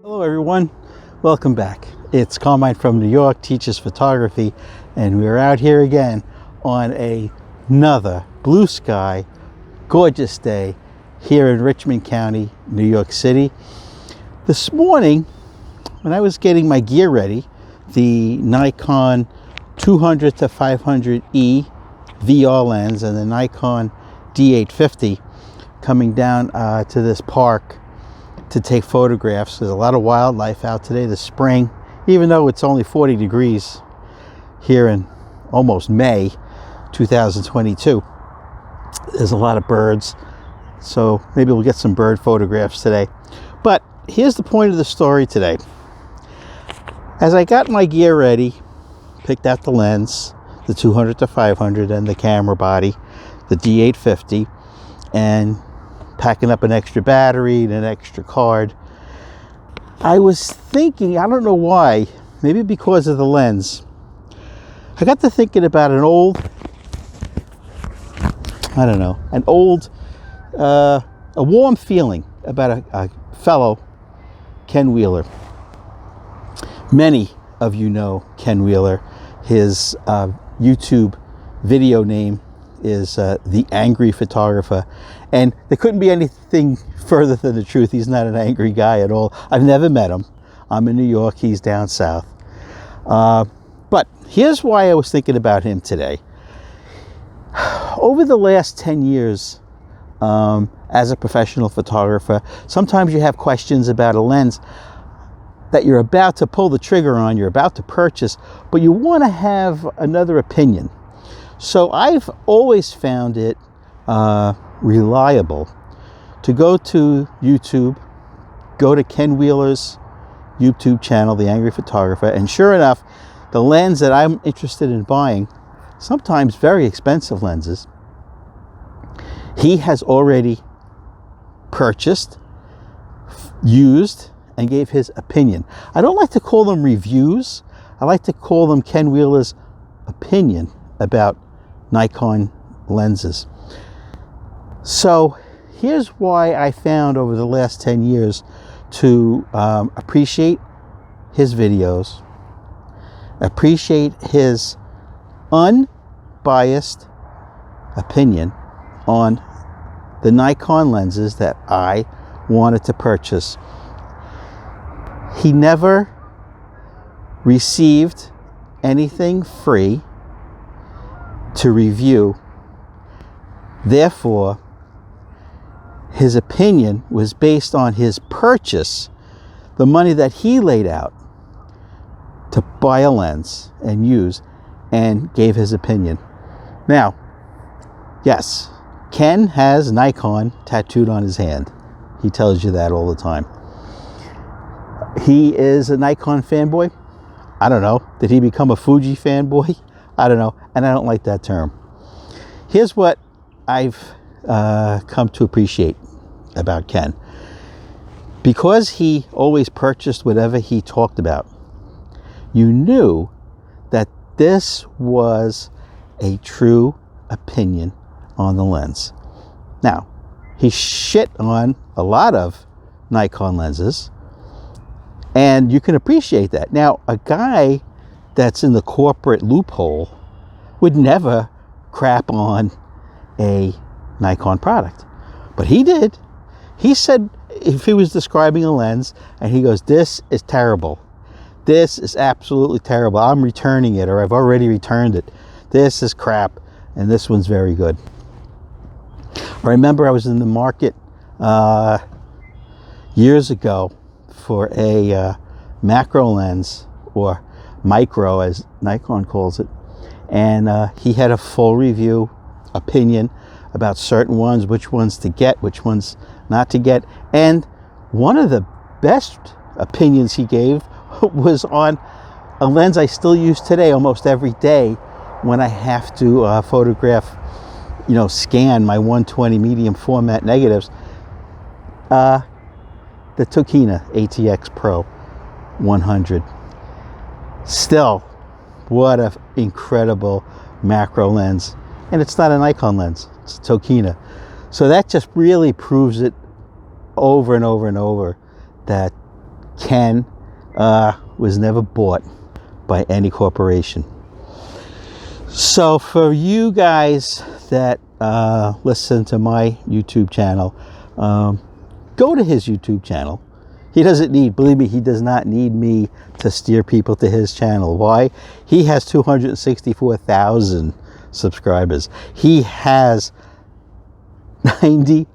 Hello everyone, welcome back. It's Carmine from New York, teaches photography, and we're out here again on another blue sky, gorgeous day here in Richmond County, New York City. This morning, when I was getting my gear ready, the Nikon 200 to 500E VR lens and the Nikon D850 coming down to this park to take photographs. There's a lot of wildlife out today this spring, even though it's only 40 degrees here in almost May 2022. There's a lot of birds, so maybe we'll get some bird photographs today. But here's the point of the story today. As I got my gear ready, picked out the lens, the 200 to 500 and the camera body, the D850, and packing up an extra battery and an extra card, I was thinking, I don't know why, maybe because of the lens, I got to thinking about a warm feeling about a fellow Ken Wheeler. Many of you know Ken Wheeler. His YouTube video name is The Angry Photographer, and there couldn't be anything further than the truth. He's not an angry guy at all. I've never met him. I'm in New York, he's down south. But here's why I was thinking about him today. Over the last 10 years, as a professional photographer, sometimes you have questions about a lens that you're about to pull the trigger on, you're about to purchase, but you want to have another opinion. So I've always found it reliable to go to YouTube, go to Ken Wheeler's YouTube channel, The Angry Photographer, and sure enough, the lens that I'm interested in buying, sometimes very expensive lenses, he has already purchased, used, and gave his opinion. I don't like to call them reviews. I like to call them Ken Wheeler's opinion about Nikon lenses. So here's why I found over the last 10 years to appreciate his videos, appreciate his unbiased opinion on the Nikon lenses that I wanted to purchase. He never received anything free to review. Therefore, his opinion was based on his purchase, the money that he laid out to buy a lens and use, and gave his opinion. Now, yes, Ken has Nikon tattooed on his hand. He tells you that all the time. He is a Nikon fanboy. I don't know. Did he become a Fuji fanboy? I don't know, and I don't like that term. Here's what I've come to appreciate about Ken. Because he always purchased whatever he talked about, you knew that this was a true opinion on the lens. Now, he shit on a lot of Nikon lenses, and you can appreciate that. Now, a guy that's in the corporate loophole would never crap on a Nikon product, but he did. He said, if he was describing a lens and he goes, "This is terrible, this is absolutely terrible, I'm returning it, or I've already returned it, this is crap, and this one's very good." I remember I was in the market years ago for a macro lens, or micro as Nikon calls it, and he had a full review opinion about certain ones, which ones to get, which ones not to get. And one of the best opinions he gave was on a lens I still use today almost every day when I have to photograph, scan my 120 medium format negatives, the Tokina ATX Pro 100. Still, what an incredible macro lens. And it's not a Nikon lens, it's a Tokina. So that just really proves it over and over and over that Ken was never bought by any corporation. So for you guys that listen to my YouTube channel, go to his YouTube channel. He doesn't need, believe me, he does not need me to steer people to his channel. Why? He has 264,000 subscribers. He has 90,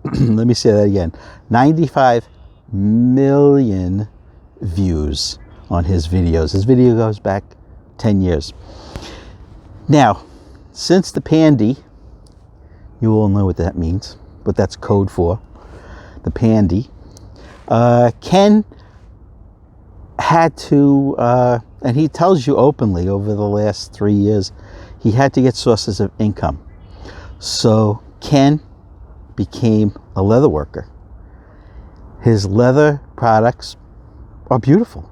let me say that again, 95 million views on his videos. His video goes back 10 years. Now, since the pandy, you all know what that means, what that's code for, the pandy, Ken had to, and he tells you openly over the last 3 years, he had to get sources of income. So Ken became a leather worker. His leather products are beautiful.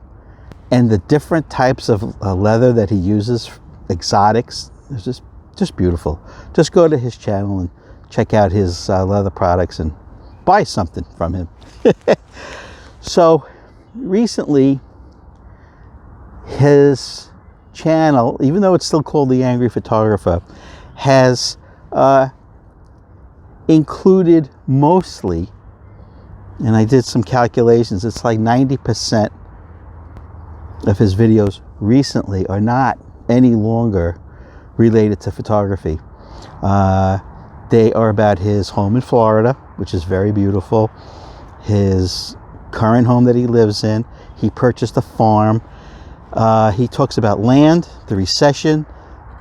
And the different types of leather that he uses, exotics, is just beautiful. Just go to his channel and check out his leather products and buy something from him. So recently, his channel, even though it's still called The Angry Photographer, has included mostly, and I did some calculations, it's like 90% of his videos recently are not any longer related to photography. They are about his home in Florida, which is very beautiful, his current home that he lives in. He purchased a farm. He talks about land, the recession,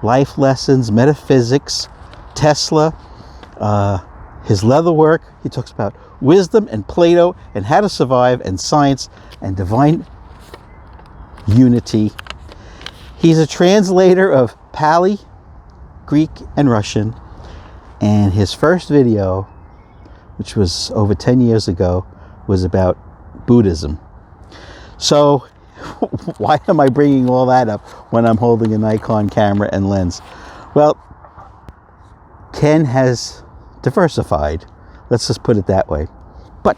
life lessons, metaphysics, Tesla, his leather work. He talks about wisdom and Plato and how to survive and science and divine unity. He's a translator of Pali, Greek, and Russian. And his first video, which was over 10 years ago, was about Buddhism. So why am I bringing all that up when I'm holding a Nikon camera and lens? Well, Ken has diversified. Let's just put it that way. But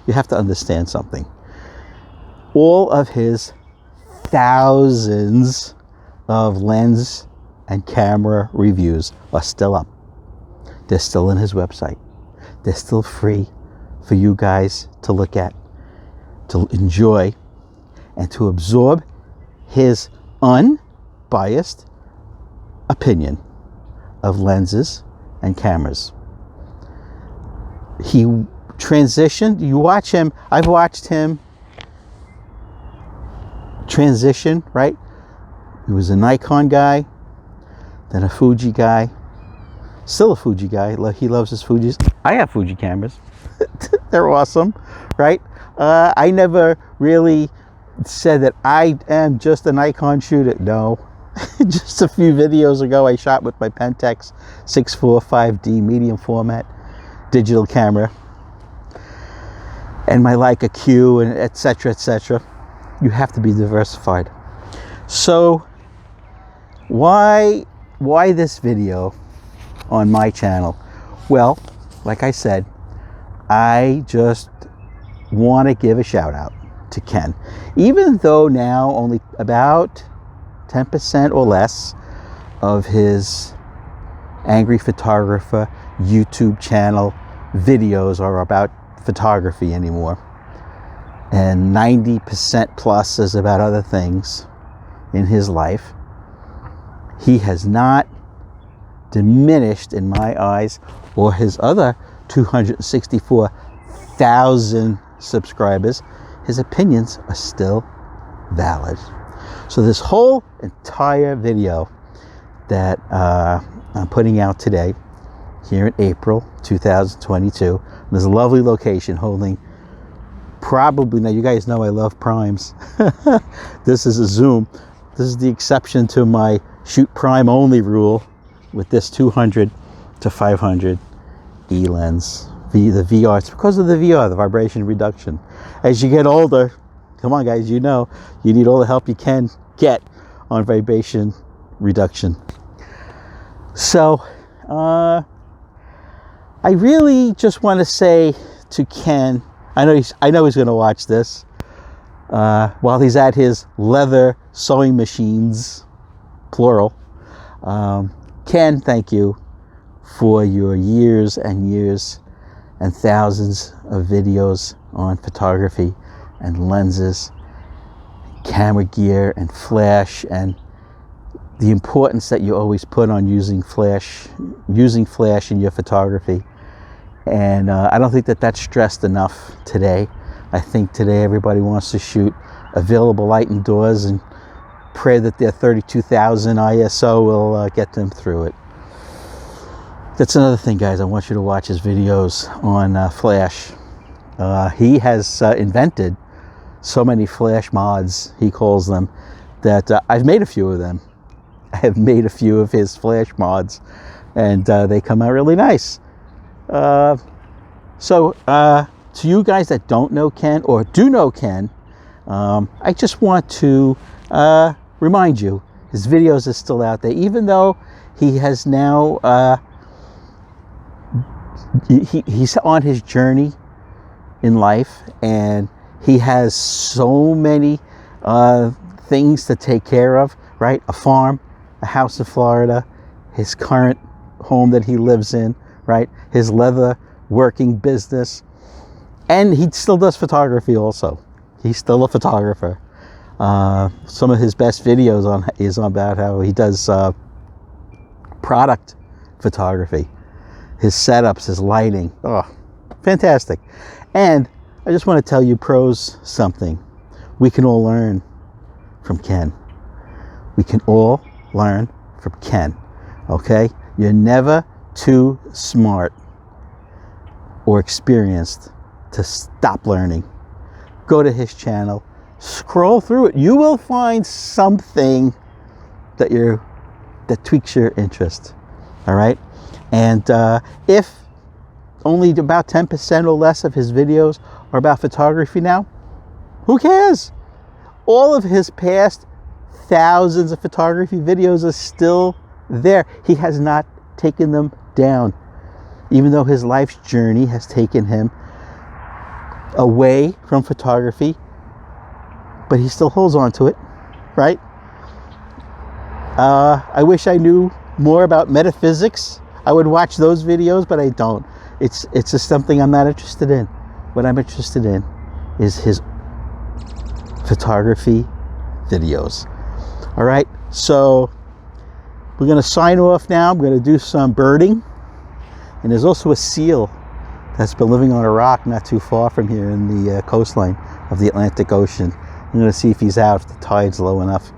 you have to understand something. All of his thousands of lens and camera reviews are still up. They're still on his website. They're still free for you guys to look at, to enjoy, and to absorb his unbiased opinion of lenses and cameras. He transitioned. You watch him. I've watched him transition, right? He was a Nikon guy, then a Fuji guy, still a Fuji guy. He loves his Fujis. I have Fuji cameras. They're awesome, right? I never really said that I am just a Nikon shooter. No. Just a few videos ago, I shot with my Pentax 645D medium format digital camera and my Leica Q, and etc., etc. You have to be diversified. So why this video on my channel? Well, like I said, I just want to give a shout out to Ken. Even though now only about 10% or less of his Angry Photographer YouTube channel videos are about photography anymore, and 90% plus is about other things in his life, he has not diminished in my eyes, or his other 264,000 subscribers. His opinions are still valid. So this whole entire video that I'm putting out today, here in April 2022, there's a lovely location holding probably, now you guys know I love primes. This is a zoom. This is the exception to my shoot prime only rule with this 200 to 500 E lens. The VR, it's because of the VR, the vibration reduction. As you get older, come on guys, you know, you need all the help you can get on vibration reduction. So, I really just want to say to Ken, I know he's going to watch this. while he's at his leather sewing machines, plural. Ken, thank you for your years and years and thousands of videos on photography and lenses, camera gear and flash, and the importance that you always put on using flash in your photography. And I don't think that that's stressed enough today. I think today everybody wants to shoot available light indoors and pray that their 32,000 ISO will get them through it. That's another thing, guys. I want you to watch his videos on flash. He has invented so many flash mods, he calls them, that I've made a few of them. I have made a few of his flash mods, and they come out really nice. So to you guys that don't know Ken or do know Ken, I just want to remind you, his videos are still out there, even though he has now, he's on his journey in life, and he has so many things to take care of, right? A farm, a house in Florida, his current home that he lives in, right? His leather working business, and he still does photography also. He's still a photographer. Some of his best videos is about how he does product photography, his setups, his lighting. Oh, fantastic. And I just want to tell you pros something. We can all learn from Ken. We can all learn from Ken, okay? You're never too smart or experienced to stop learning. Go to his channel, scroll through it. You will find something that tweaks your interest, all right? And if only about 10% or less of his videos are about photography now, who cares? All of his past thousands of photography videos are still there. He has not taken them down, even though his life's journey has taken him away from photography, but he still holds on to it, right? I wish I knew more about metaphysics. I would watch those videos, but I don't. It's just something I'm not interested in. What I'm interested in is his photography videos. All right, so we're going to sign off now. I'm going to do some birding, and there's also a seal that's been living on a rock not too far from here in the coastline of the Atlantic Ocean. I'm going to see if he's out, if the tide's low enough.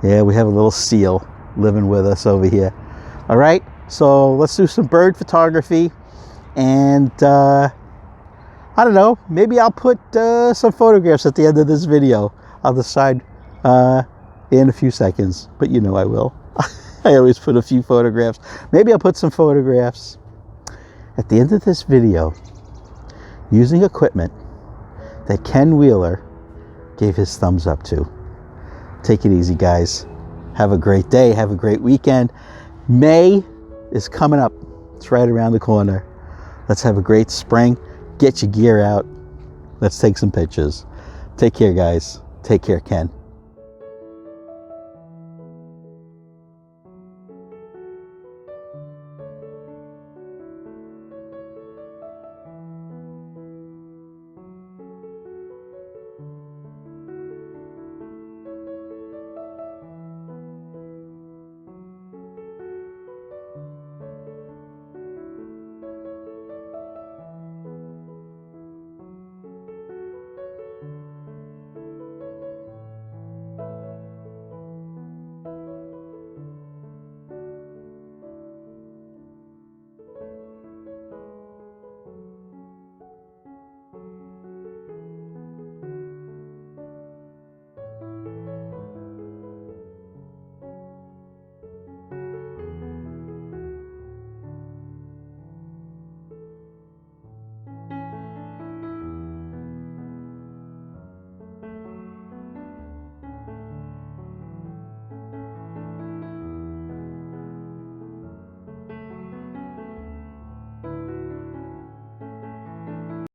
Yeah, we have a little seal living with us over here. All right, so let's do some bird photography, and I don't know, maybe I'll put some photographs at the end of this video. I'll decide in a few seconds, but you know I will. I always put a few photographs. Maybe I'll put some photographs at the end of this video using equipment that Ken Wheeler gave his thumbs up to. Take it easy, guys. Have a great day. Have a great weekend. May is coming up. It's right around the corner. Let's have a great spring. Get your gear out. Let's take some pictures. Take care, guys. Take care, Ken.